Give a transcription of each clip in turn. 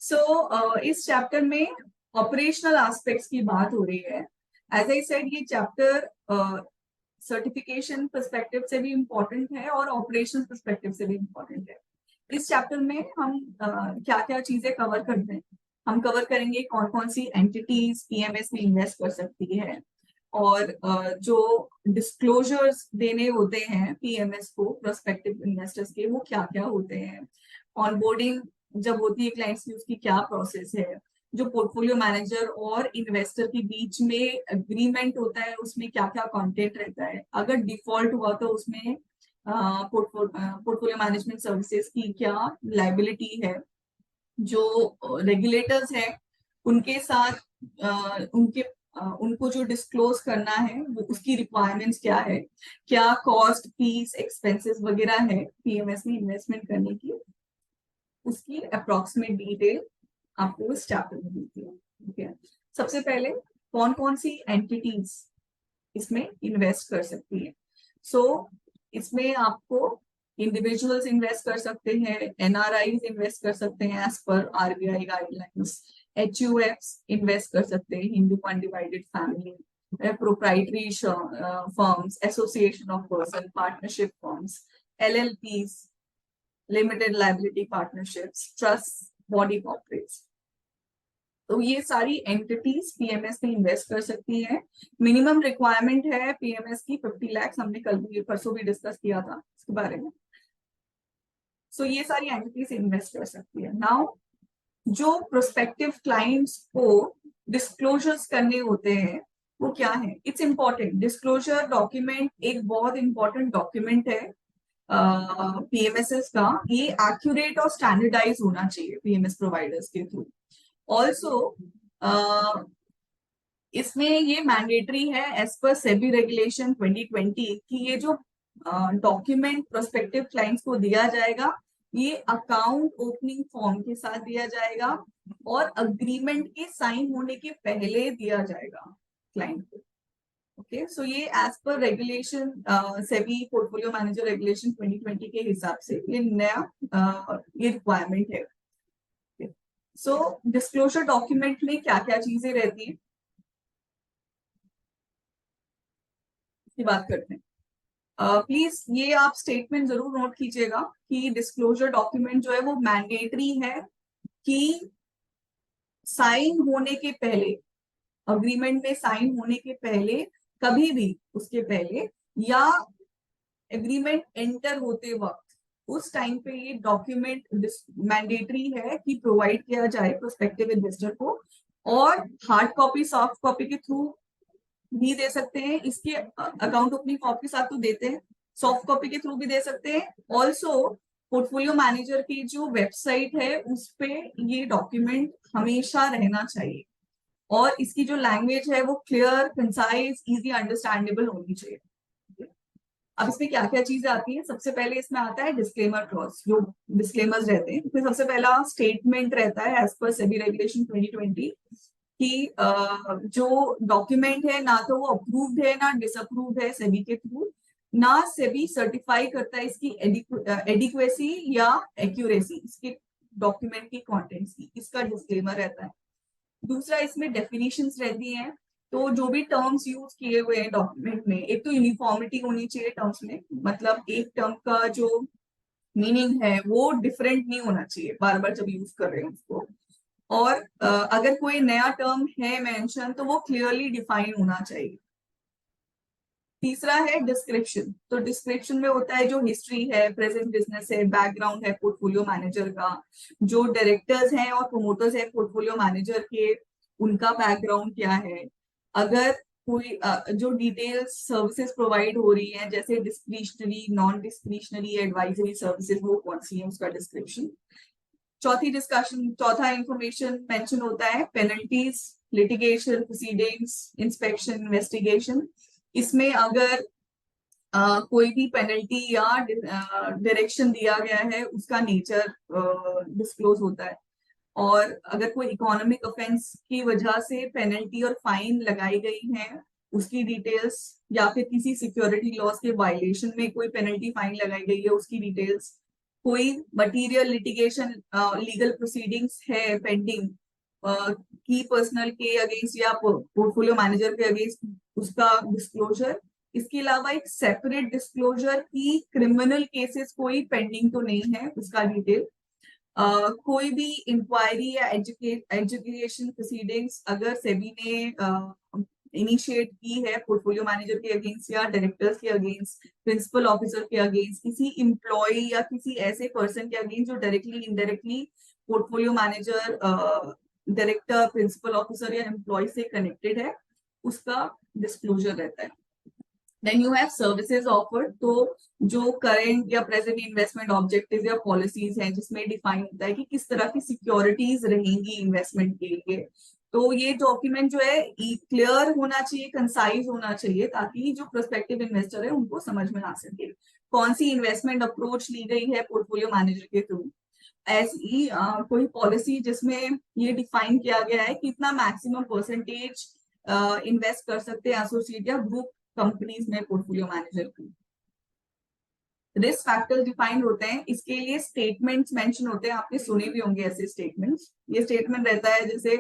इस चैप्टर में operational aspects की बात हो रही है। एज आई सेड, ये चैप्टर सर्टिफिकेशन पर्सपेक्टिव से भी इम्पोर्टेंट है और ऑपरेशन पर्सपेक्टिव से भी इम्पोर्टेंट है। इस चैप्टर में हम क्या क्या चीजें कवर करते हैं। हम कवर करेंगे कौन कौन सी एंटिटीज पीएमएस में इन्वेस्ट कर सकती है, और जो डिस्क्लोजर्स देने होते हैं पीएमएस को प्रोस्पेक्टिव इन्वेस्टर्स के, वो क्या क्या होते हैं। ऑनबोर्डिंग जब होती है क्लाइंट्स की, उसकी क्या प्रोसेस है। जो पोर्टफोलियो मैनेजर और इन्वेस्टर के बीच में एग्रीमेंट होता है, उसमें क्या क्या कंटेंट रहता है। अगर डिफॉल्ट हुआ तो उसमें पोर्टफोलियो मैनेजमेंट सर्विसेज की क्या लाइबिलिटी है। जो रेगुलेटर्स हैं उनके साथ उनको जो डिस्क्लोज करना है वो उसकी रिक्वायरमेंट्स क्या है। क्या कॉस्ट फीस एक्सपेंसेस वगैरह है पीएमएस में इन्वेस्टमेंट करने की, उसकी अप्रोक्सीमेट डिटेल आपको इस चैप्टर में मिलती है। ठीक है, सबसे पहले कौन कौन सी एंटिटीज इसमें इन्वेस्ट कर सकती है। इसमें आपको इंडिविजुअल्स इन्वेस्ट कर सकते हैं, एनआरआईज इन्वेस्ट कर सकते हैं as per RBI guidelines, एचयूएफ्स invest कर सकते हैं, Hindu undivided family, proprietary firms, association of person, partnership firms, एलएलपीज, limited liability partnerships, trust, body corporates. तो ये सारी एंटिटीज पीएमएस में इन्वेस्ट कर सकती हैं। मिनिमम रिक्वायरमेंट है पीएमएस की 50 लाख, हमने कल भी परसों भी डिस्कस किया था इसके बारे में। ये सारी एंटिटीज इन्वेस्ट कर सकती है। नाउ जो प्रोस्पेक्टिव क्लाइंट्स को डिस्क्लोजर्स करने होते हैं वो क्या है। इट्स इंपॉर्टेंट, डिस्क्लोजर डॉक्यूमेंट एक बहुत इंपॉर्टेंट डॉक्यूमेंट है पीएमएसएस का। ये एक्यूरेट और स्टैंडर्डाइज होना चाहिए पीएमएस प्रोवाइडर्स के थ्रू। ऑल्सो इसमें ये मैंडेटरी है एज पर सेबी रेगुलेशन 2020 कि ये जो डॉक्यूमेंट प्रोस्पेक्टिव क्लाइंट्स को दिया जाएगा, ये अकाउंट ओपनिंग फॉर्म के साथ दिया जाएगा और अग्रीमेंट के साइन होने के पहले दिया जाएगा क्लाइंट को। ओके, सो ये as per regulation SEBI portfolio manager regulation 2020 के हिसाब से ये नया ये रिक्वायरमेंट है। डिस्क्लोजर डॉक्यूमेंट में क्या क्या चीजें रहती हैं की बात करते हैं। प्लीज ये आप स्टेटमेंट जरूर नोट कीजिएगा कि डिस्क्लोजर डॉक्यूमेंट जो है वो मैंडेटरी है कि साइन होने के पहले, अग्रीमेंट में साइन होने के पहले, कभी भी उसके पहले या एग्रीमेंट एंटर होते वक्त, उस टाइम पे ये डॉक्यूमेंट मैंडेटरी है कि प्रोवाइड किया जाए प्रोस्पेक्टिव इन्वेस्टर को। और हार्ड कॉपी सॉफ्ट कॉपी के थ्रू भी दे सकते हैं, इसके अकाउंट ओपनिंग फॉर्म के साथ तो देते हैं, सॉफ्ट कॉपी के थ्रू भी दे सकते हैं। ऑल्सो पोर्टफोलियो मैनेजर की जो वेबसाइट है उस पे ये डॉक्यूमेंट हमेशा रहना चाहिए और इसकी जो लैंग्वेज है वो क्लियर, कंसाइज, इजी अंडरस्टैंडेबल होनी चाहिए। अब इसमें क्या क्या चीजें आती हैं। सबसे पहले इसमें आता है डिस्क्लेमर क्लॉज, जो डिस्क्लेमर्स रहते हैं। इसमें सबसे पहला स्टेटमेंट रहता है एज पर सेबी रेगुलेशन 2020 कि जो डॉक्यूमेंट है ना तो वो अप्रूव्ड है ना डिसअप्रूव्ड है सेबी के थ्रू, ना सेबी सर्टिफाई करता है इसकी एडिक्वेसी या एक्यूरेसी, इसके डॉक्यूमेंट की कंटेंट्स की, इसका डिस्क्लेमर रहता है। दूसरा, इसमें डेफिनेशंस रहती हैं। तो जो भी टर्म्स यूज किए हुए हैं डॉक्यूमेंट में, एक तो यूनिफॉर्मिटी होनी चाहिए टर्म्स में, मतलब एक टर्म का जो मीनिंग है वो डिफरेंट नहीं होना चाहिए बार बार जब यूज कर रहे हैं उसको। और अगर कोई नया टर्म है मेंशन तो वो क्लियरली डिफाइन होना चाहिए। तीसरा है डिस्क्रिप्शन। तो डिस्क्रिप्शन में होता है जो हिस्ट्री है, प्रेजेंट बिजनेस है, बैकग्राउंड है पोर्टफोलियो मैनेजर का, जो डायरेक्टर्स हैं और प्रोमोटर्स हैं पोर्टफोलियो मैनेजर के, उनका बैकग्राउंड क्या है। अगर कोई जो डिटेल्स सर्विसेज प्रोवाइड हो रही हैं जैसे discretionary, non discretionary, advisory services, वो कौन सी है, उसका डिस्क्रिप्शन। चौथा इंफॉर्मेशन मेंशन होता है penalties, litigation proceedings, inspection, investigation. इसमें अगर कोई भी पेनल्टी या डायरेक्शन दिया गया है उसका नेचर डिस्क्लोज होता है। और अगर कोई इकोनॉमिक ऑफेंस की वजह से पेनल्टी और फाइन लगाई गई है उसकी डिटेल्स, या फिर किसी सिक्योरिटी लॉस के वायलेशन में कोई पेनल्टी फाइन लगाई गई है उसकी डिटेल्स, कोई मटीरियल लिटिगेशन लीगल प्रोसीडिंग्स है पेंडिंग की पर्सनल के अगेंस्ट या पोर्टफोलियो मैनेजर के अगेंस्ट, उसका डिस्क्लोजर। इसके अलावा एक सेपरेट डिस्क्लोजर की क्रिमिनल केसेस कोई पेंडिंग तो नहीं है, उसका डिटेल। कोई भी इंक्वायरी या एजुकेशन प्रोसीडिंग्स अगर सेबी ने इनिशिएट की है पोर्टफोलियो मैनेजर के अगेंस्ट या डायरेक्टर्स के अगेंस्ट, प्रिंसिपल ऑफिसर के अगेंस्ट, किसी एम्प्लॉय या किसी ऐसे पर्सन के अगेंस्ट जो directly indirectly portfolio manager, director, principal officer या एम्प्लॉय से कनेक्टेड है, उसका डिस्क्लोजर रहता है। Then you have services offered, तो जो करेंट या प्रेजेंट इन्वेस्टमेंट ऑब्जेक्टिव या पॉलिसीज हैं जिसमें डिफाइन होता है कि किस तरह की सिक्योरिटीज रहेंगी इन्वेस्टमेंट के लिए। तो ये डॉक्यूमेंट जो है क्लियर होना चाहिए, कंसाइज होना चाहिए, ताकि जो प्रोस्पेक्टिव इन्वेस्टर है उनको समझ में आ सके कौन सी इन्वेस्टमेंट अप्रोच ली गई है पोर्टफोलियो मैनेजर के थ्रू। ऐसी कोई पॉलिसी जिसमें ये डिफाइन किया गया है कि इतना मैक्सिमम परसेंटेज इन्वेस्ट कर सकते हैं एसोसिएट या ग्रुप कंपनीज में पोर्टफोलियो मैनेजर की। रिस्क फैक्टर्स डिफाइंड होते हैं, इसके लिए स्टेटमेंट्स मेंशन होते हैं, आपने सुने भी होंगे ऐसे स्टेटमेंट्स। ये स्टेटमेंट रहता है जैसे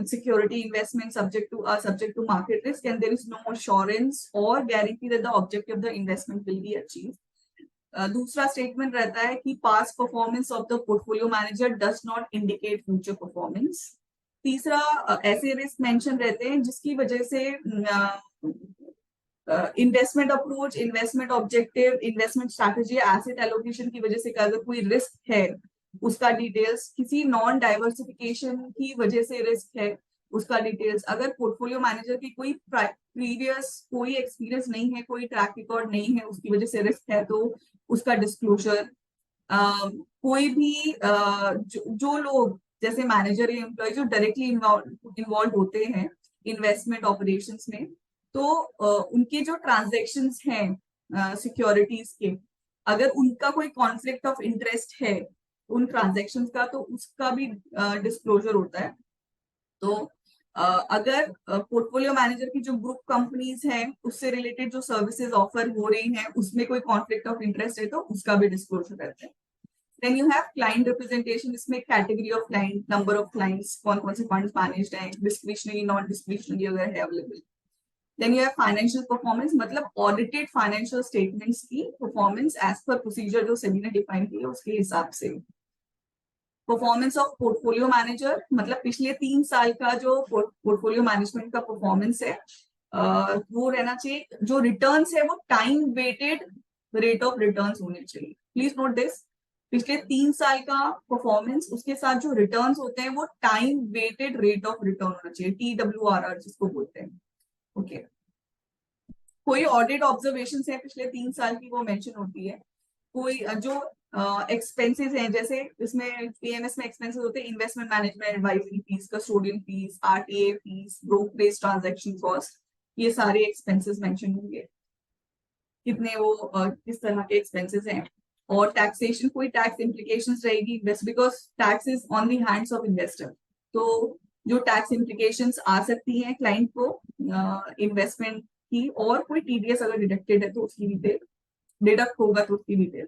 security investment subject to market risk and there is no assurance or guarantee that the objective of the investment will be achieved. दूसरा स्टेटमेंट रहता है कि past performance of the portfolio manager does not indicate future performance. तीसरा ऐसे risk mention रहते हैं जिसकी वजह से investment approach, investment objective, investment strategy, asset allocation की वजह से अगर कोई रिस्क है उसका डिटेल्स, किसी नॉन डाइवर्सिफिकेशन की वजह से रिस्क है उसका डिटेल्स, अगर पोर्टफोलियो मैनेजर की कोई प्रीवियस कोई एक्सपीरियंस नहीं है, कोई ट्रैक रिकॉर्ड नहीं है, उसकी वजह से रिस्क है तो उसका डिस्क्लोजर। कोई भी जो लोग जैसे मैनेजर या एम्प्लॉय जो डायरेक्टली इन्वॉल्व होते हैं इन्वेस्टमेंट ऑपरेशंस में, तो उनके जो ट्रांजैक्शंस हैं सिक्योरिटीज के, अगर उनका कोई कॉन्फ्लिक्ट ऑफ इंटरेस्ट है उन ट्रांजैक्शंस का, तो उसका भी डिस्क्लोजर होता है। तो अगर पोर्टफोलियो मैनेजर की जो ग्रुप कंपनीज हैं उससे रिलेटेड जो सर्विसेज ऑफर हो रही हैं उसमें कोई कॉन्फ्लिक्ट ऑफ इंटरेस्ट है तो उसका भी डिस्क्लोजर रहता है। Then you have client representation, इसमें category of client, number of clients, कौन कौन से फंड्स मैनेज्ड हैं, डिस्क्रिशनरी नॉन डिस्क्रिशनरी अगर है available. Then you have financial performance, मतलब ऑडिटेड फाइनेंशियल स्टेटमेंट्स की परफॉर्मेंस एज पर प्रोसीजर जो सेबी ने डिफाइन की है उसके हिसाब से। परफॉर्मेंस ऑफ पोर्टफोलियो मैनेजर, मतलब पिछले 3 साल का जो पोर्टफोलियो मैनेजमेंट का परफॉर्मेंस है वो रहना चाहिए। जो रिटर्न्स है वो time weighted rate of returns होने चाहिए। प्लीज नोट दिस, पिछले 3 साल का परफॉर्मेंस, उसके साथ जो रिटर्न्स होते हैं वो time weighted rate of return होना चाहिए, TWRR जिसको बोलते हैं। ओके, कोई ऑडिट ऑब्जर्वेशन है पिछले 3 साल की वो मेंशन होती है। कोई जो एक्सपेंसेस हैं, जैसे इसमें पीएमएस में एक्सपेंसेस होते हैं investment management advisory fees, custodian fees, RTA fees, brokerage transaction cost, ये सारे एक्सपेंसेस मेंशन होंगे कितने वो किस तरह के एक्सपेंसेस हैं। और टैक्सेशन, कोई टैक्स इम्प्लीकेशंस रहेगी because tax is on the hands of investor, तो जो टैक्स इम्प्लीकेशंस आ सकती हैं क्लाइंट को इन्वेस्टमेंट की, और कोई टीडीएस अगर डिडक्टेड है तो उसकी डिटेल, डिडक्ट होगा तो उसकी डिटेल।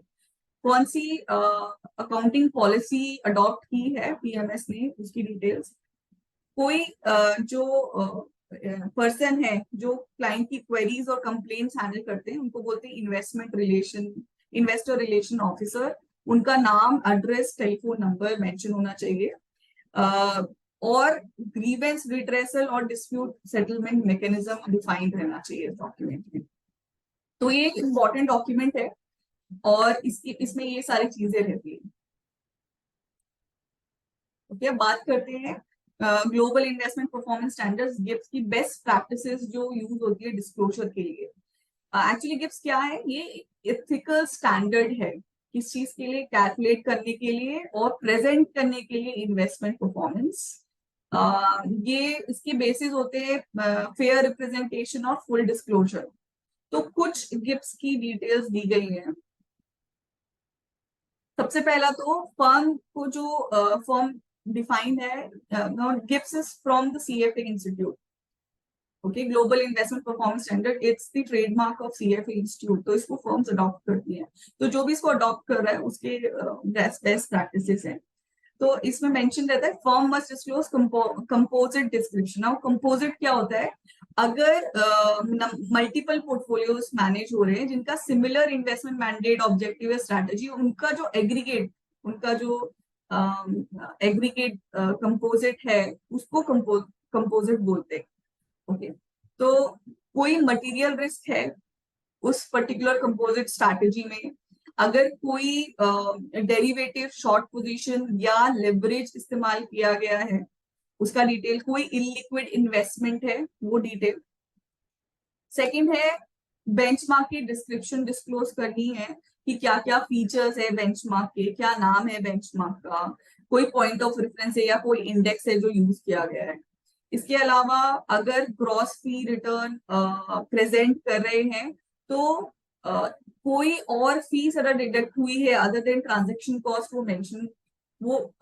कौन सी अकाउंटिंग पॉलिसी अडॉप्ट की है पीएमएस ने उसकी डिटेल्स। कोई जो पर्सन है जो क्लाइंट की क्वेरीज और कंप्लेंट्स हैंडल करते हैं उनको बोलते हैं इन्वेस्टर रिलेशन ऑफिसर, उनका नाम, एड्रेस, टेलीफोन नंबर मेंशन होना चाहिए। और ग्रीवेंस रिड्रेसल और डिस्प्यूट सेटलमेंट मैकेनिज्म डिफाइंड रहना चाहिए डॉक्यूमेंट में। तो ये एक इम्पोर्टेंट डॉक्यूमेंट है और इसमें ये सारी चीजें रहती है। ओके, बात करते हैं global investment performance standards, Gibbs की बेस्ट प्रैक्टिसेस जो यूज होती है डिस्क्लोजर के लिए। एक्चुअली गिब्स क्या है, ये एथिकल स्टैंडर्ड है किस चीज के लिए, कैलकुलेट करने के लिए और प्रेजेंट करने के लिए इन्वेस्टमेंट परफॉर्मेंस। ये इसके बेसिस होते हैं फेयर रिप्रेजेंटेशन और फुल डिस्क्लोजर। तो कुछ गिब्स की डिटेल्स दी गई हैं। सबसे पहला तो फर्म को जो फर्म डिफाइंड है, Gibbs is from the CFA institute. Okay, global investment performance standard, it's the trademark of CFA institute, तो इसको फर्म्स अडॉप्ट करती हैं। तो जो भी इसको अडॉप्ट कर रहा है उसके बेस्ट प्रैक्टिसेस हैं। तो इसमें मेंशन रहता है firm must disclose composite description. अब कंपोजिट क्या होता है? अगर मल्टीपल पोर्टफोलियोज मैनेज हो रहे हैं जिनका सिमिलर इन्वेस्टमेंट मैंडेट, ऑब्जेक्टिव या स्ट्रैटेजी, उनका जो एग्रीगेट, उनका जो एग्रीगेट कंपोजिट है उसको कंपोजिट बोलते हैं। ओके, तो कोई मटेरियल रिस्क है उस पर्टिकुलर कंपोजिट स्ट्रैटेजी में, अगर कोई डेरिवेटिव शॉर्ट पोजीशन या लेवरेज इस्तेमाल किया गया है उसका डिटेल, कोई इलिक्विड इन्वेस्टमेंट है वो डिटेल। सेकंड है बेंचमार्क की डिस्क्रिप्शन डिस्क्लोज करनी है कि क्या क्या फीचर्स है बेंचमार्क के, क्या नाम है बेंचमार्क का, कोई पॉइंट ऑफ रेफरेंस है या कोई इंडेक्स है जो यूज किया गया है। इसके अलावा अगर ग्रॉस फी रिटर्न प्रेजेंट कर रहे हैं तो कोई और फीस अगर डिडक्ट हुई है अदर देन ट्रांजेक्शन कॉस्ट, वो मेंशन, वो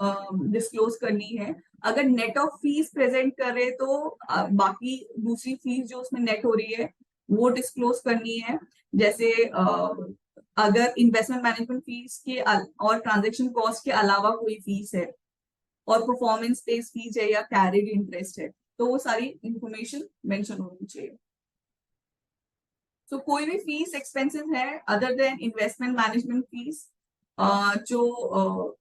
डिस्क्लोज करनी है। अगर नेट ऑफ फीस प्रेजेंट कर रहे तो बाकी दूसरी फीस जो उसमें नेट हो रही है वो डिस्क्लोज करनी है। जैसे अगर इन्वेस्टमेंट मैनेजमेंट फीस के और ट्रांजेक्शन कॉस्ट के अलावा कोई फीस है और परफॉर्मेंस बेस्ड फीस है या कैरिड इंटरेस्ट है, तो वो सारी इंफॉर्मेशन मेंशन होनी चाहिए। तो कोई भी फीस एक्सपेंसेस है other than investment management fees जो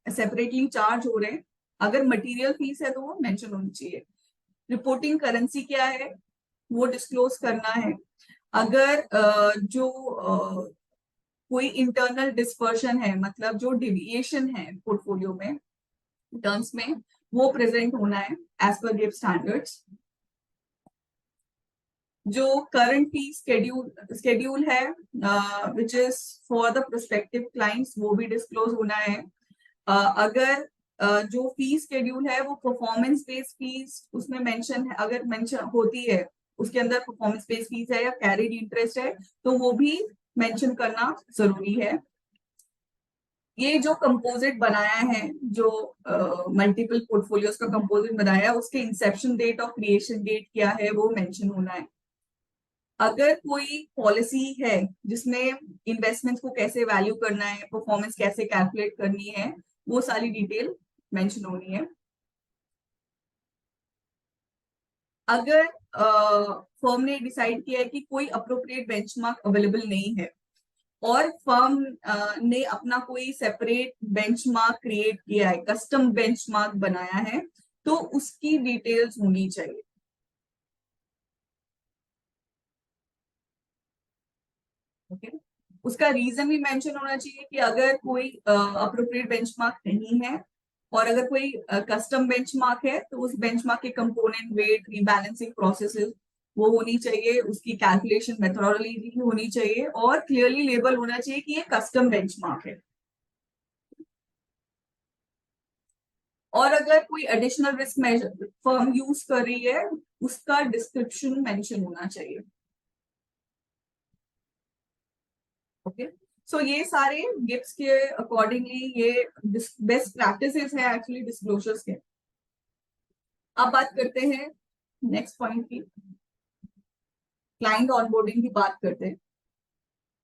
सेपरेटली चार्ज हो रहे हैं, अगर मटेरियल फीस है तो वो मेंशन होनी चाहिए। रिपोर्टिंग करेंसी क्या है वो डिस्क्लोज करना है। अगर कोई इंटरनल डिस्पर्शन है, मतलब जो डिविएशन है पोर्टफोलियो में टर्म्स में, वो प्रेजेंट होना है एज पर गिव स्टैंडर्ड्स। जो करंट फी स्केड्यूल है which is for the prospective clients, वो भी डिस्क्लोज होना है। अगर जो फी स्केड्यूल है वो परफॉर्मेंस बेस्ड फीस उसमें मेंशन है, अगर मेंशन होती है उसके अंदर परफॉर्मेंस बेस्ड फीस है या कैरिड इंटरेस्ट है तो वो भी मेंशन करना जरूरी है। ये जो कंपोजिट बनाया है, जो मल्टीपल पोर्टफोलियोज का कंपोजिट बनाया है, उसके इंसेप्शन डेट और क्रिएशन डेट क्या है वो मेंशन होना है। अगर कोई पॉलिसी है जिसमें इन्वेस्टमेंट्स को कैसे वैल्यू करना है, परफॉर्मेंस कैसे कैलकुलेट करनी है, वो सारी डिटेल मेंशन होनी है। अगर फर्म ने डिसाइड किया है कि कोई अप्रोप्रिएट बेंचमार्क अवेलेबल नहीं है और फर्म ने अपना कोई सेपरेट बेंचमार्क क्रिएट किया है, कस्टम बेंचमार्क बनाया है, तो उसकी डिटेल्स होनी चाहिए। ओके, उसका रीजन भी मेंशन होना चाहिए कि अगर कोई अप्रोप्रिएट बेंचमार्क नहीं है और अगर कोई कस्टम बेंचमार्क है तो उस बेंचमार्क के कंपोनेंट, वेट, रीबैलेंसिंग प्रोसेसेस वो होनी चाहिए, उसकी कैलकुलेशन मेथोडोलॉजी होनी चाहिए और क्लियरली लेबल होना चाहिए कि ये कस्टम बेंचमार्क है। और अगर कोई additional risk measure firm use कर रही है उसका डिस्क्रिप्शन मेंशन होना चाहिए। ओके, सो ये सारे गिप्स के अकॉर्डिंगली ये बेस्ट प्रैक्टिसेस है एक्चुअली डिस्क्लोजर्स के। अब बात करते हैं नेक्स्ट पॉइंट की, क्लाइंट ऑनबोर्डिंग की बात करते हैं।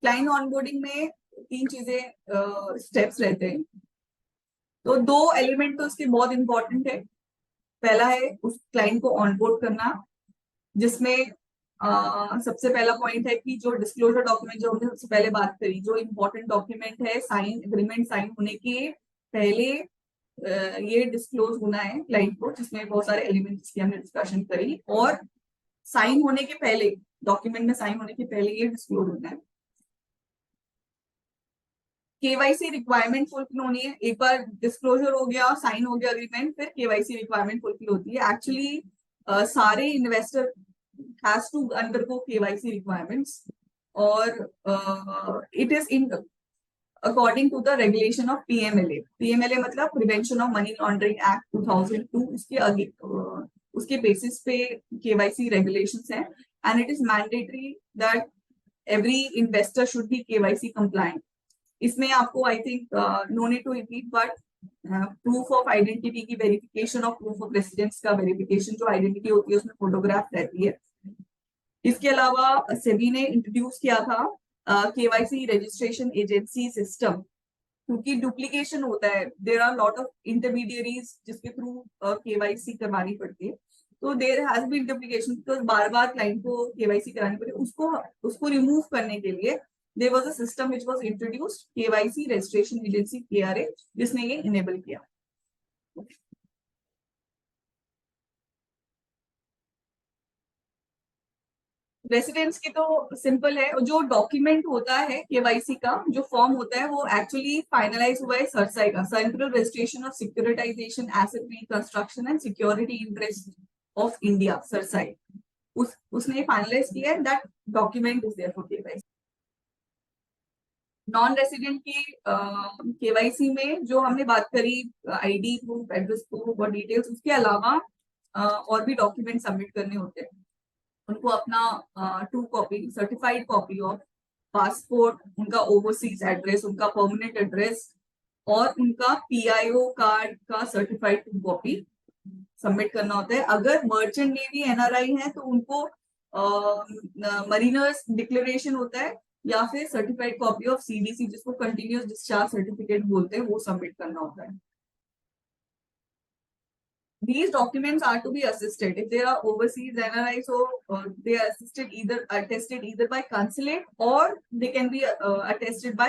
क्लाइंट ऑनबोर्डिंग में 3 चीजें स्टेप्स रहते हैं, तो 2 एलिमेंट तो उसके बहुत इंपॉर्टेंट है। पहला है उस क्लाइंट को ऑनबोर्ड करना, जिसमें सबसे पहला पॉइंट है कि जो डिस्क्लोजर डॉक्यूमेंट जो हमने सबसे पहले बात करी, जो इम्पोर्टेंट डॉक्यूमेंट है, साइन एग्रीमेंट साइन होने के पहले ये डिस्क्लोज होना है क्लाइंट को, जिसमें बहुत सारे एलिमेंट्स की हमने डिस्कशन करी, और साइन होने के पहले, डॉक्यूमेंट में साइन होने के पहले ये डिस्क्लोज होना है। केवाईसी रिक्वायरमेंट फुलफिल होनी है। एक बार डिस्क्लोजर हो गया, साइन हो गया एग्रीमेंट, फिर केवाईसी रिक्वायरमेंट फुलफिल होती है। एक्चुअली सारे investor has to undergo KYC requirements, और it is in according to the regulation of PMLA. PMLA मतलब prevention of money laundering act 2002, उसके आगे उसके बेसिस पे केवाईसी रेगुलेशंस हैं, and it is mandatory that every investor should be KYC compliant. इसमें आपको I think no need to repeat, but proof of identity की verification of proof of residence का verification, जो आइडेंटिटी होती है उसमें फोटोग्राफ रहती है। इसके अलावा सेबी ने इंट्रोड्यूस किया था केवाईसी रजिस्ट्रेशन एजेंसी सिस्टम, क्योंकि डुप्लीकेशन होता है, there are lot of intermediaries जिसके थ्रू केवाईसी करवानी पड़ती है, तो there has been duplication because बार बार क्लाइंट को केवाईसी करानी पड़ती है। उसको रिमूव करने के लिए there was a system which was introduced, KYC registration agency KRA, जिसने ये इनेबल किया। रेसिडेंस की तो सिंपल है, जो डॉक्यूमेंट होता है केवाईसी का जो फॉर्म होता है वो एक्चुअली फाइनलाइज हुआ है सरसाई का, central registration of securitisation asset reconstruction and security interest of India, CERSAI, उसने फाइनलाइज किया है, that document is there for KYC. Non resident की केवाईसी में जो हमने बात करी, आईडी प्रूफ, एड्रेस प्रूफ और डिटेल्स, उसके अलावा और भी डॉक्यूमेंट सबमिट करने होते हैं। उनको अपना true copy, certified copy of passport, उनका ओवरसीज एड्रेस, उनका परमानेंट एड्रेस और उनका पीआईओ कार्ड का सर्टिफाइड ट्रू कॉपी सबमिट करना होता है। अगर मर्चेंट नेवी एनआरआई है तो उनको मरीनर्स डिक्लेरेशन होता है, या फिर सर्टिफाइड कॉपी ऑफ सीडीसी जिसको कंटिन्यूअस डिस्चार्ज सर्टिफिकेट बोलते हैं, वो सबमिट करना होता है। These documents are to be assisted if they are overseas NRI, so they are attested either by consulate or they can be attested by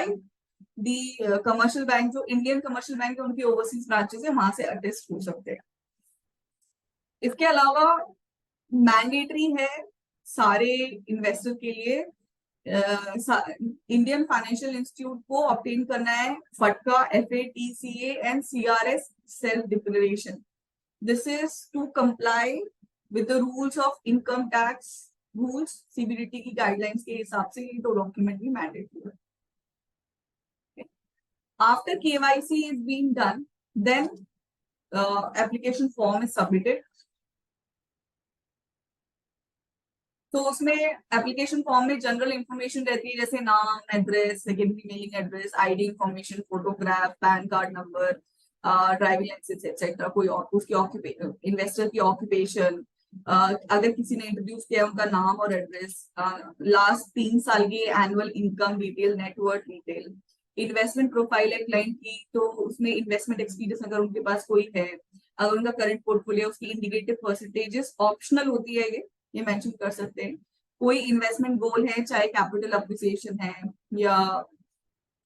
the commercial bank, जो Indian commercial bank है उनकी overseas branches है, वहां से attest हो सकते हैं। इसके अलावा मैंडेटरी है सारे इन्वेस्टर के लिए, इंडियन फाइनेंशियल इंस्टीट्यूट को ऑब्टेन करना है फटका, FATCA and CRS self declaration. This is to comply with the rules of income tax rules, CBDT की guidelines के हिसाब से ये दो डॉक्यूमेंट भी मैंडेटरी है। After KYC is being done, then application form is submitted. तो उसमें एप्लीकेशन फॉर्म में जनरल इंफॉर्मेशन रहती है, जैसे नाम, address, secondary mailing address, ID information, photograph, PAN card number, driving licence etcetera, कोई और उसकी इन्वेस्टर की ऑक्यूपेशन, अगर किसी ने इंट्रोड्यूस किया उनका नाम और एड्रेस, लास्ट 3 साल की annual income detail, net worth detail, investment profile है क्लाइंट की तो उसमें इन्वेस्टमेंट एक्सपीरियंस अगर उनके पास कोई है, अगर उनका करंट पोर्टफोलियो, उसकी इंडिकेटिव परसेंटेजेस ऑप्शनल होती है, ये मेंशन कर सकते हैं। कोई इन्वेस्टमेंट गोल है, चाहे कैपिटल अप्रिसिएशन है या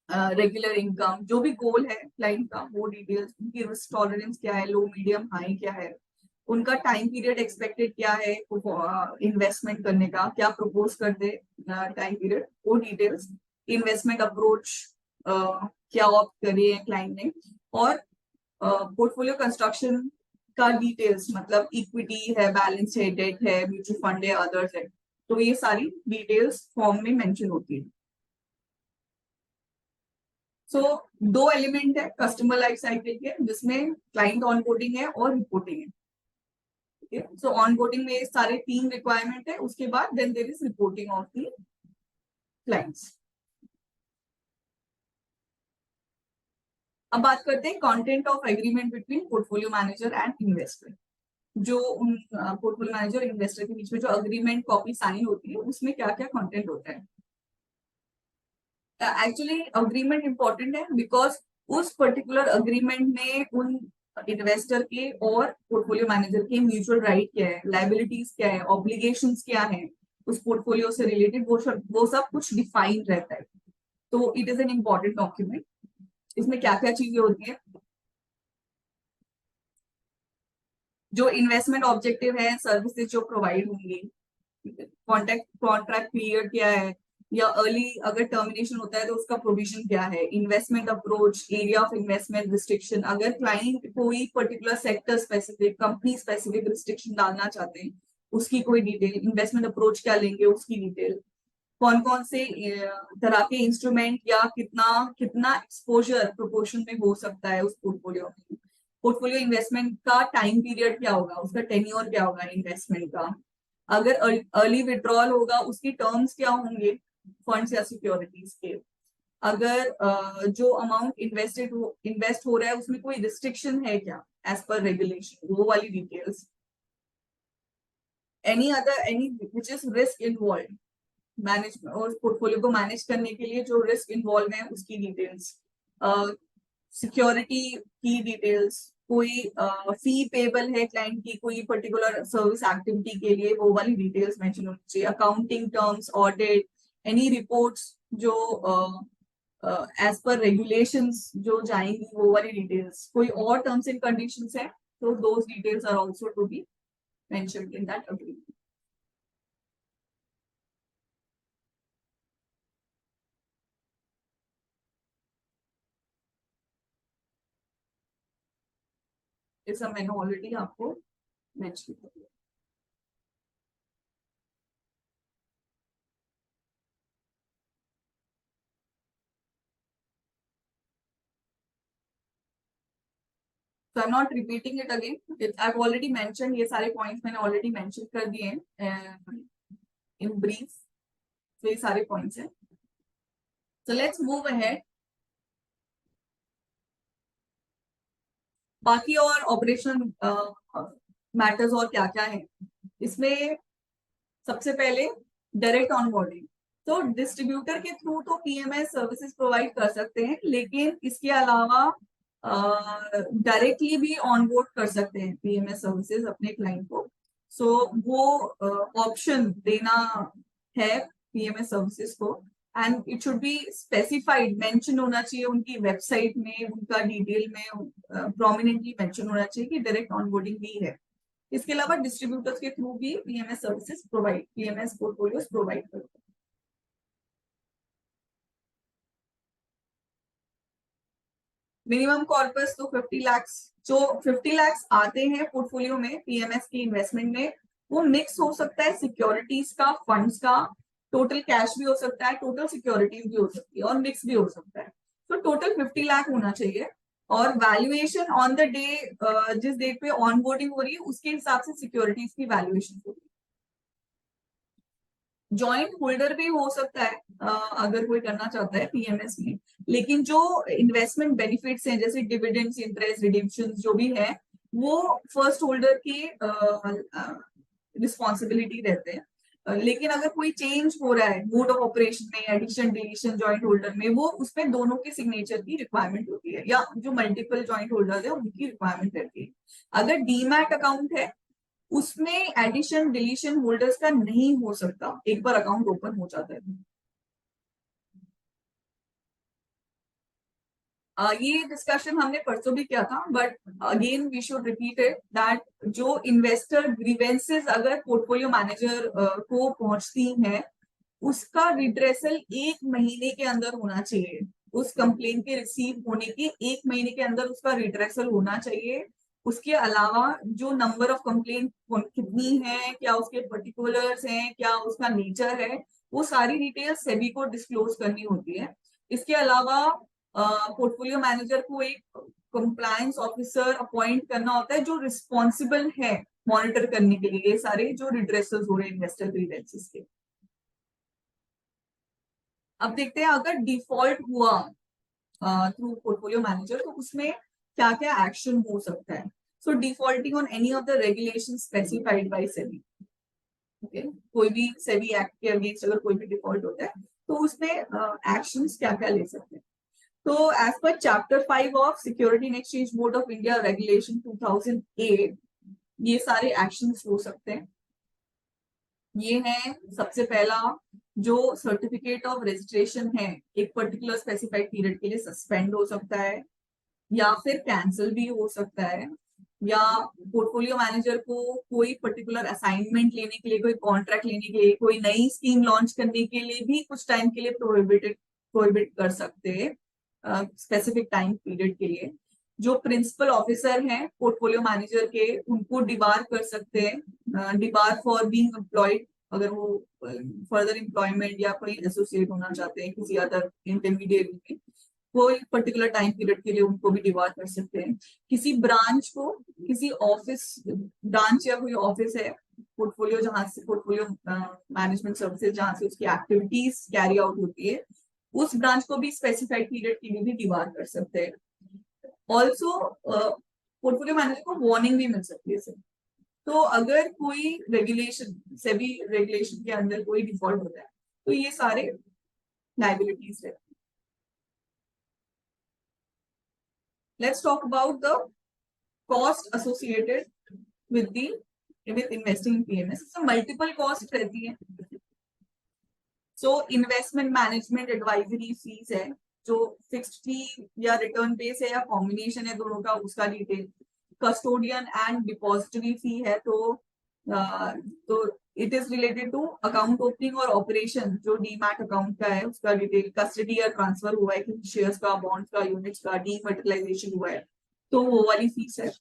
रेगुलर इनकम, जो भी गोल है क्लाइंट का, वो डिटेल्स, उनकी रिस्क टॉलरेंस क्या है, लो मीडियम हाई क्या है, उनका टाइम पीरियड एक्सपेक्टेड क्या है इन्वेस्टमेंट करने का, क्या प्रपोज कर दे टाइम पीरियड, वो डिटेल्स, इन्वेस्टमेंट अप्रोच क्या ऑप्ट करे क्लाइंट ने, और पोर्टफोलियो कंस्ट्रक्शन का डिटेल्स, मतलब इक्विटी है, बैलेंस है, डेट है, म्यूचुअल फंड है, अदर्स है, तो ये सारी डिटेल्स फॉर्म में मेंशन होती है। सो दो एलिमेंट है कस्टमर लाइफ साइकिल के, जिसमें क्लाइंट ऑनबोर्डिंग है और रिपोर्टिंग है। सो ऑनबोर्डिंग में सारे 3 रिक्वायरमेंट है, उसके बाद then there is reporting of the clients. अब बात करते हैं content of agreement between portfolio manager and investor. जो उन पोर्टफोलियो मैनेजर और इन्वेस्टर के बीच में जो अग्रीमेंट कॉपी साइन होती है, उसमें क्या क्या कंटेंट होता है। एक्चुअली अग्रीमेंट इंपॉर्टेंट है बिकॉज उस पर्टिकुलर अग्रीमेंट में उन इन्वेस्टर के और पोर्टफोलियो मैनेजर के म्यूचुअल राइट क्या है, लाइबिलिटीज क्या है, ऑब्लिगेशंस क्या है, उस पोर्टफोलियो से रिलेटेड वो सब कुछ डिफाइन रहता है। तो it is an important document. इसमें क्या क्या चीजें होती है, जो इन्वेस्टमेंट ऑब्जेक्टिव है, सर्विसेज जो प्रोवाइड होंगी, कॉन्ट्रैक्ट पीरियड क्या है, या अर्ली अगर टर्मिनेशन होता है तो उसका प्रोविजन क्या है, investment approach, area of investment restriction, अगर क्लाइंट कोई particular sector specific, company specific restriction डालना चाहते हैं, उसकी कोई डिटेल, इन्वेस्टमेंट अप्रोच क्या लेंगे उसकी डिटेल, कौन कौन से तरह के इंस्ट्रूमेंट या कितना कितना एक्सपोजर प्रोपोर्शन में हो सकता है उस पोर्टफोलियो में, पोर्टफोलियो इन्वेस्टमेंट का टाइम पीरियड क्या होगा, उसका टेन्योर क्या होगा इन्वेस्टमेंट का, अगर अर्ली विड्रॉल होगा उसकी टर्म्स क्या होंगे फंड्स या सिक्योरिटीज के, अगर जो अमाउंट इन्वेस्ट हो रहा है उसमें कोई रिस्ट्रिक्शन है क्या एज पर रेगुलेशन, वो वाली details. Any which is risk involve management और पोर्टफोलियो को मैनेज करने के लिए जो रिस्क इन्वॉल्व है उसकी डिटेल्स, सिक्योरिटी की डिटेल्स, कोई फी पेबल है क्लाइंट की कोई पर्टिकुलर सर्विस एक्टिविटी के लिए, वो वाली डिटेल्स मेंशन होनी चाहिए। Accounting terms, audit, any reports जो एज पर रेगुलेशंस जो जाएंगी वो वाली डिटेल्स। कोई और टर्म्स एंड कंडीशंस है तो those details are also to be mentioned in that agreement. ये सब मैंने ऑलरेडी आपको मेंशन कर दिया। So I'm not repeating it again. I've already mentioned, ये सारे points मैंने already mention कर दिए हैं in brief. So ये सारे points हैं. So let's move ahead. बाकी और ऑपरेशनल मैटर्स और क्या क्या है इसमें। सबसे पहले डायरेक्ट ऑनबोर्डिंग। तो डिस्ट्रीब्यूटर के थ्रू तो पीएमएस सर्विसेज प्रोवाइड कर सकते हैं, लेकिन इसके अलावा डायरेक्टली भी ऑनबोर्ड कर सकते हैं पीएमएस सर्विसेज अपने क्लाइंट को। सो वो ऑप्शन देना है पीएमएस सर्विसेज को, and it should be specified, mention होना चाहिए उनकी वेबसाइट में, उनका डिटेल में प्रोमिनेंटली मेंशन होना चाहिए कि डायरेक्ट ऑनबोर्डिंग भी है। इसके अलावा डिस्ट्रीब्यूटर्स के थ्रू भी PMS services provide, PMS portfolios provide करते हैं। मिनिमम कॉर्पस तो 50 लाख, जो 50 लाख आते हैं पोर्टफोलियो में पीएमएस की इन्वेस्टमेंट में, वो मिक्स हो सकता है सिक्योरिटीज का, फंड्स का, टोटल कैश भी हो सकता है, टोटल सिक्योरिटीज भी हो सकती है, और मिक्स भी हो सकता है। तो टोटल 50 लाख होना चाहिए, और वैल्यूएशन ऑन द डे, जिस डेट पे ऑनबोर्डिंग हो रही है उसके हिसाब से सिक्योरिटीज की वैल्यूएशन होगी। जॉइंट होल्डर भी हो सकता है अगर कोई करना चाहता है पीएमएस में, लेकिन जो इन्वेस्टमेंट बेनिफिट्स हैं जैसे डिविडेंड्स, इंटरेस्ट, रिडीम्पशन जो भी है, वो फर्स्ट होल्डर की रिस्पॉन्सिबिलिटी रहते हैं। लेकिन अगर कोई चेंज हो रहा है मोड ऑफ ऑपरेशन में, एडिशन डिलीशन जॉइंट होल्डर में, वो उसमें दोनों के सिग्नेचर की रिक्वायरमेंट होती है, या जो मल्टीपल जॉइंट होल्डर्स है उनकी रिक्वायरमेंट रहती है। अगर डीमैट अकाउंट है उसमें एडिशन डिलीशन होल्डर्स का नहीं हो सकता, एक बार अकाउंट ओपन हो जाता है। ये डिस्कशन हमने परसों भी किया था, but again we should repeat it that जो इन्वेस्टर ग्रीवेंसेस अगर पोर्टफोलियो मैनेजर को पहुंचती हैं, उसका रिड्रेसल 1 महीने के अंदर होना चाहिए। उस कंप्लेन के रिसीव होने के 1 महीने के अंदर उसका रिड्रेसल होना चाहिए। उसके अलावा जो नंबर ऑफ कंप्लेन कितनी है, क्या उसके पर्टिकुलर्स हैं, क्या उसका नेचर है, वो सारी डिटेल सेबी को डिस्क्लोज करनी होती है। इसके अलावा पोर्टफोलियो मैनेजर को एक कंप्लायंस ऑफिसर अपॉइंट करना होता है जो रिस्पॉन्सिबल है मॉनिटर करने के लिए ये सारे जो रिड्रेसल हो रहे हैं इन्वेस्टर ग्रीवेंसेस के। अब देखते हैं अगर डिफॉल्ट हुआ थ्रू पोर्टफोलियो मैनेजर तो उसमें क्या क्या एक्शन हो सकता है। So defaulting on any of the regulation specified by SEBI, okay, कोई भी सेबी एक्ट के अगेंस्ट अगर कोई भी डिफॉल्ट होता है तो उसमें एक्शंस क्या क्या ले सकते हैं। तो as per chapter 5 of security and exchange board of India regulation 2008, ये सारे एक्शंस हो सकते हैं। ये है सबसे पहला, जो सर्टिफिकेट ऑफ रजिस्ट्रेशन है एक पर्टिकुलर स्पेसिफाइड पीरियड के लिए सस्पेंड हो सकता है, या फिर कैंसिल भी हो सकता है, या पोर्टफोलियो मैनेजर को कोई पर्टिकुलर असाइनमेंट लेने के लिए, कोई कॉन्ट्रैक्ट लेने के लिए, कोई नई स्कीम लॉन्च करने के लिए भी कुछ टाइम के लिए प्रोहिबिट कर सकते हैं स्पेसिफिक टाइम पीरियड के लिए। जो प्रिंसिपल ऑफिसर हैं पोर्टफोलियो मैनेजर के, उनको डिबार कर सकते हैं, डिबार फॉर बीइंग एम्प्लॉयड, अगर वो फर्दर एम्प्लॉयमेंट या कोई एसोसिएट होना चाहते हैं किसी अदर इंटरमीडिएट में, वो एक पर्टिकुलर टाइम पीरियड के लिए उनको भी डिवाइड कर सकते हैं। किसी ब्रांच को, किसी ऑफिस, ब्रांच या कोई ऑफिस है पोर्टफोलियो जहां से पोर्टफोलियो मैनेजमेंट सर्विसेज जहां से उसकी एक्टिविटीज कैरी आउट होती है, उस ब्रांच को भी स्पेसिफाइड पीरियड के लिए भी डिबार कर सकते हैं। ऑल्सो पोर्टफोलियो मैनेजर को वार्निंग भी मिल सकती है इससे। तो अगर कोई रेगुलेशन, सेबी रेगुलेशन के अंदर कोई डिफॉल्ट होता है तो ये सारे लायबिलिटीज है। Let's talk about the cost associated with the with investing in PMS. इसमें मल्टीपल कॉस्ट रहती है। So investment management advisory fees है जो फिक्स्ड फी या रिटर्न बेस है या कॉम्बिनेशन है दोनों का, उसका detail. Custodian and depository fee है तो it is related to account opening और ऑपरेशन, जो डीमैट अकाउंट का है उसका डिटेल। कस्टडी या ट्रांसफर हुआ है किसी शेयर्स का, बॉन्ड्स का, यूनिट्स का, डीमर्टिलाइजेशन हुआ है तो वो वाली फीस है।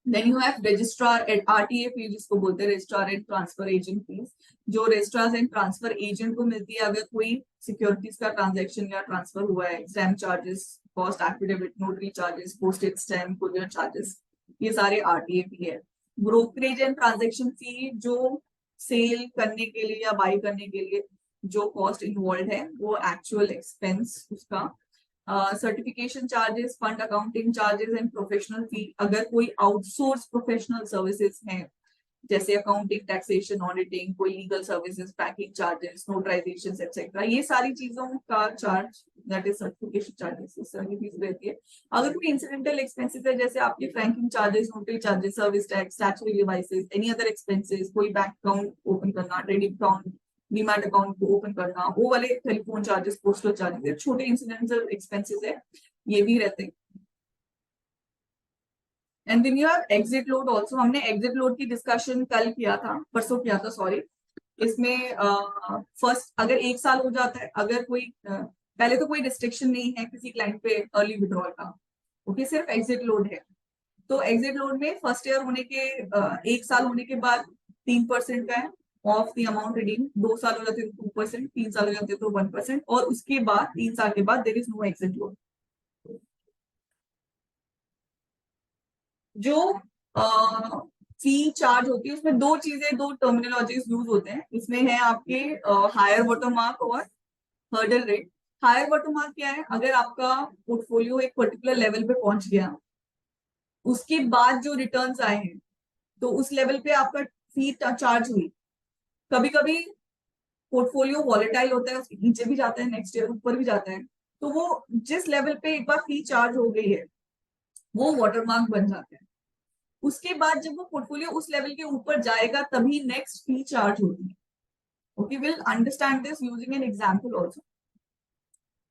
Then you have registrar at RTA fees, जिसको बोलते हैं registrar and transfer agent fees, जो रजिस्ट्रार एंड ट्रांसफर एजेंट को मिलती है अगर कोई सिक्योरिटीज का ट्रांजैक्शन या ट्रांसफर हुआ है। Stamp charges, cost affidavit, notary charges, postage stamp, courier charges, ये सारे आरटीए फी है। ब्रोकरेज एंड ट्रांजैक्शन फी, जो सेल करने के लिए या बाई करने के लिए जो कॉस्ट इन्वॉल्व है वो एक्चुअल एक्सपेंस उसका। Certification charges, fund accounting charges and professional fee, अगर कोई आउटसोर्स प्रोफेशनल सर्विसेज हैं जैसे अकाउंटिंग, टैक्सेशन, ऑडिटिंग, कोई legal services, packing charges, notarization etcetera, ये सारी चीजों का charge, that is certification charges, इस तरह की फीस रहती है। अगर कोई इंसिडेंटल एक्सपेंसेस है जैसे आपके franking charges, notary charges, service tax, statutory devices, any other expenses, कोई बैंक अकाउंट ओपन करना, ट्रेडिंग अकाउंट, डीमैट अकाउंट को ओपन करना, वो वाले टेलीफोन चार्जेस, पोस्टल चार्जेस, छोटे इंसिडेंटल एक्सपेंसेस है, ये भी रहते हैं। And then you have exit load also. हमने एग्जिट लोड की डिस्कशन कल किया था, परसों किया था सॉरी। इसमें फर्स्ट अगर 1 साल हो जाता है, अगर कोई पहले तो कोई रिस्ट्रिक्शन नहीं है किसी क्लाइंट पे अर्ली विड्रॉल का, ओके, सिर्फ एग्जिट लोड है। तो एग्जिट लोड में फर्स्ट ईयर होने के 1 साल होने के बाद 3% का है ऑफ द अमाउंट रिडीम। 2 साल हो जाते हैं तो 2%, 3 साल हो जाते हैं तो 1%, और उसके बाद 3 साल के बाद there is no exit load. जो फी चार्ज होती है उसमें दो चीजें, दो टर्मिनोलॉजीज यूज होते हैं। इसमें है आपके हायर वाटर मार्क और hurdle rate. Higher water mark क्या है? अगर आपका पोर्टफोलियो एक पर्टिकुलर लेवल पे पहुंच गया, उसके बाद जो रिटर्न्स आए हैं तो उस लेवल पे आपका फी चार्ज हुई। कभी कभी पोर्टफोलियो वॉलेटाइल होता है, उसके नीचे भी जाता है, नेक्स्ट ईयर ऊपर भी जाता है, तो वो जिस लेवल पे एक बार फी चार्ज हो गई है वो वाटरमार्क बन जाता है। उसके बाद जब वो पोर्टफोलियो उस लेवल के ऊपर जाएगा तभी नेक्स्ट फी चार्ज होगी। Okay, will understand this using an example also.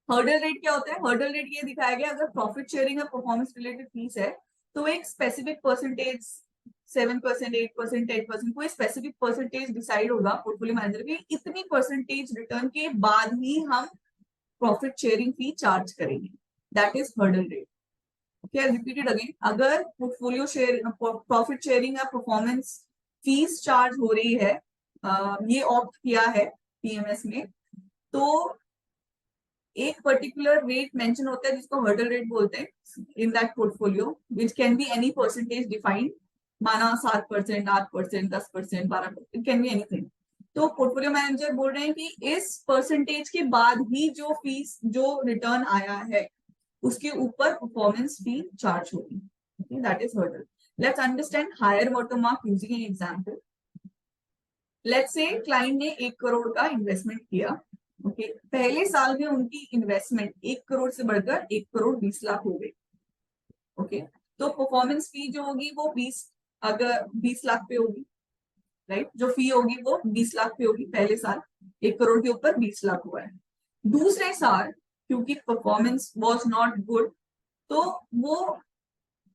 Hurdle rate क्या होता है? हर्डल रेट ये दिखाया गया, अगर प्रॉफिट शेयरिंग या परफॉर्मेंस रिलेटेड फीस है तो एक स्पेसिफिक परसेंटेज, 7%, 8%, 10%, कोई स्पेसिफिक परसेंटेज डिसाइड होगा पोर्टफोलियो मैनेजर के, इतनी परसेंटेज रिटर्न के बाद ही हम प्रॉफिट शेयरिंग फी चार्ज करेंगे। That is hurdle rate. Okay, repeated again, अगर पोर्टफोलियो शेयर, प्रॉफिट शेयरिंग या परफॉर्मेंस फीस चार्ज हो रही है, ये ऑप्ट किया है पीएमएस में, तो एक पर्टिकुलर रेट मेंशन होता है जिसको हर्डल रेट बोलते हैं in that portfolio, which can be any percentage defined, माना 7%, 8%, 10%, 12%, कैन बी एनीथिंग। तो पोर्टफोलियो मैनेजर बोल रहे हैं कि इस परसेंटेज के बाद ही जो फीस, जो रिटर्न आया है उसके ऊपर परफॉर्मेंस फी चार्ज होगी। That is hurdle. Let's understand higher watermark using an example. Let's say client ने 1 करोड़ का इन्वेस्टमेंट किया। ओके, पहले साल में उनकी इन्वेस्टमेंट 1 करोड़ से बढ़कर 1 करोड़ 20 लाख हो गई। ओके, तो परफॉर्मेंस फी जो होगी वो 20, अगर 20 लाख पे होगी, राइट, जो फी होगी वो 20 लाख पे होगी पहले साल। 1 करोड़ के ऊपर 20 लाख हुआ है। दूसरे साल क्योंकि परफॉर्मेंस वॉज नॉट गुड, तो वो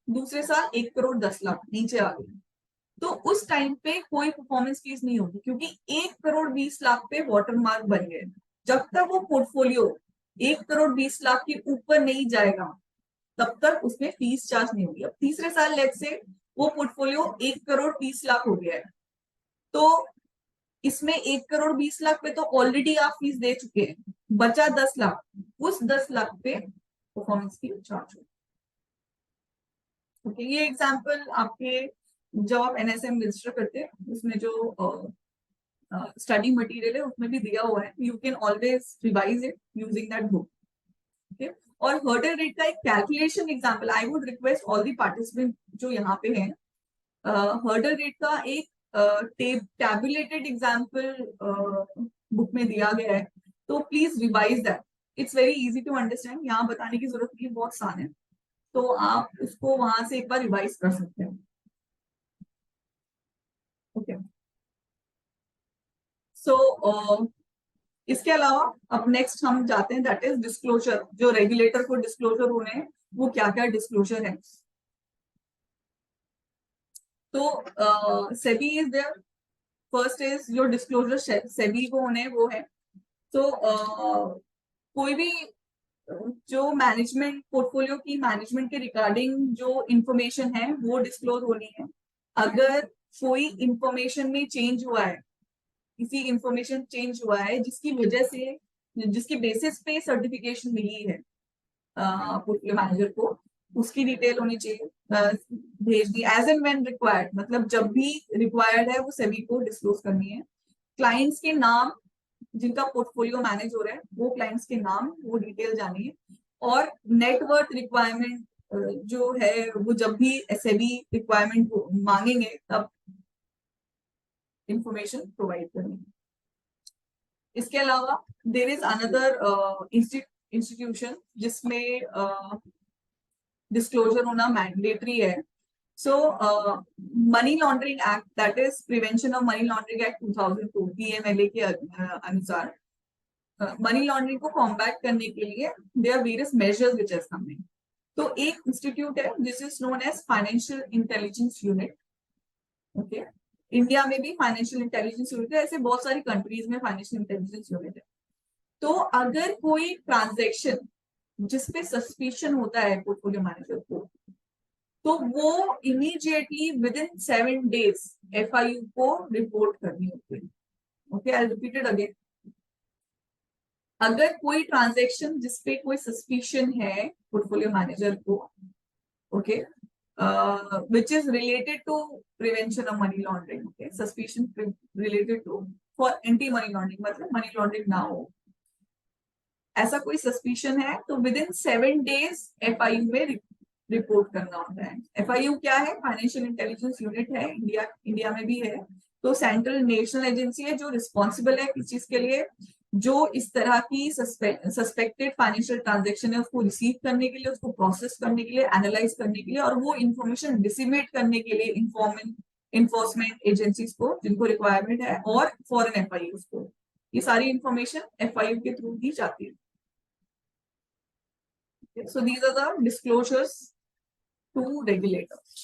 दूसरे साल 1 करोड़ 10 लाख नीचे आ गई। तो उस टाइम पे कोई परफॉर्मेंस फीस नहीं होगी क्योंकि 1 करोड़ 20 लाख पे वाटरमार्क बन गए। जब तक वो पोर्टफोलियो 1 करोड़ 20 लाख के ऊपर नहीं जाएगा तब तक उसमें फीस चार्ज नहीं होगी। अब तीसरे साल लेट से वो पोर्टफोलियो 1 करोड़ 30 लाख हो गया है, तो इसमें 1 करोड़ 20 लाख पे तो ऑलरेडी आप फीस दे चुके हैं, बचा 10 लाख, उस 10 लाख पे परफॉर्मेंस फी चार्ज होगी। ओके, ये एग्जांपल आपके जब आप एनएसएम रजिस्टर करते हैं उसमें जो स्टडी मटेरियल है उसमें भी दिया हुआ है, you can always revise it using that book. Okay, और हर्डल रेट का एक calculation example, I would request all the participant जो यहाँ पे हैं, हर्डल रेट का एक टैबुलेटेड एग्जाम्पल बुक में दिया गया है, तो please revise that, it's very easy to understand, यहाँ बताने की जरूरत नहीं, बहुत आसान है, तो आप उसको वहां से एक बार रिवाइज कर सकते हैं। ओके, सो इसके अलावा अब नेक्स्ट हम जाते हैं, दैट इज डिस्क्लोजर, जो रेगुलेटर को डिस्क्लोजर होने हैं वो क्या क्या डिस्क्लोजर है। तो SEBI is there, first is जो डिस्क्लोजर सेबी को होने वो है, तो कोई भी जो मैनेजमेंट पोर्टफोलियो की मैनेजमेंट के रिगार्डिंग जो इंफॉर्मेशन है वो डिस्क्लोज होनी है। अगर कोई इंफॉर्मेशन में चेंज हुआ है, किसी इंफॉर्मेशन चेंज हुआ है जिसकी वजह से, जिसकी बेसिस पे सर्टिफिकेशन मिली है पोर्टफोलियो मैनेजर को, उसकी डिटेल होनी चाहिए, भेज दी एज एंड व्हेन रिक्वायर्ड, मतलब जब भी रिक्वायर्ड है वो सभी को डिस्क्लोज करनी है। क्लाइंट्स के नाम, जिनका पोर्टफोलियो मैनेज हो रहा है वो क्लाइंट्स के नाम, वो डिटेल जानी है। और नेटवर्थ रिक्वायरमेंट जो है वो जब भी एसएबी रिक्वायरमेंट मांगेंगे तब इंफॉर्मेशन प्रोवाइड करनी है। इसके अलावा देर इज अनदर इंस्टीट्यूशन जिसमें डिस्क्लोजर होना मैंडेटरी है। So money laundering act, that is prevention of money laundering act 2002 PMLA के अनुसार मनी लॉन्ड्रिंग को कॉम्बैट करने के लिए there are various measures which are coming. तो एक इंस्टीट्यूट है जिस is known as financial intelligence unit. Okay, India में भी फाइनेंशियल इंटेलिजेंस यूनिट है, ऐसे बहुत सारी कंट्रीज में फाइनेंशियल इंटेलिजेंस यूनिट है। तो अगर कोई ट्रांजैक्शन जिसपे सस्पिशन होता है पोर्टफोलियो मैनेजर को, तो वो immediately with in 7 days FIU को रिपोर्ट करनी होती है। Okay, I repeat it again, अगर कोई ट्रांजैक्शन जिसपे कोई सस्पिशन है पोर्टफोलियो मैनेजर को, okay, which is related to prevention of money laundering, okay, suspicion related to for anti money laundering, मतलब money laundering ना हो, ऐसा कोई सस्पिशन है तो विद इन 7 days एफआईयू में रिपोर्ट करना होता है। एफआईयू क्या है? फाइनेंशियल इंटेलिजेंस यूनिट है, इंडिया में भी है, तो सेंट्रल नेशनल एजेंसी है जो रिस्पॉन्सिबल है किस चीज के लिए, जो इस तरह की सस्पेक्टेड फाइनेंशियल ट्रांजेक्शन है उसको रिसीव करने के लिए, उसको प्रोसेस करने के लिए, एनालाइज करने के लिए, और वो इंफॉर्मेशन डिसिमेट करने के लिए इन्फोर्समेंट एजेंसीज को जिनको रिक्वायरमेंट है, और फॉरेन एफआईयू को, ये सारी इंफॉर्मेशन एफआईयू के थ्रू दी जाती है। So these are the disclosures to regulators.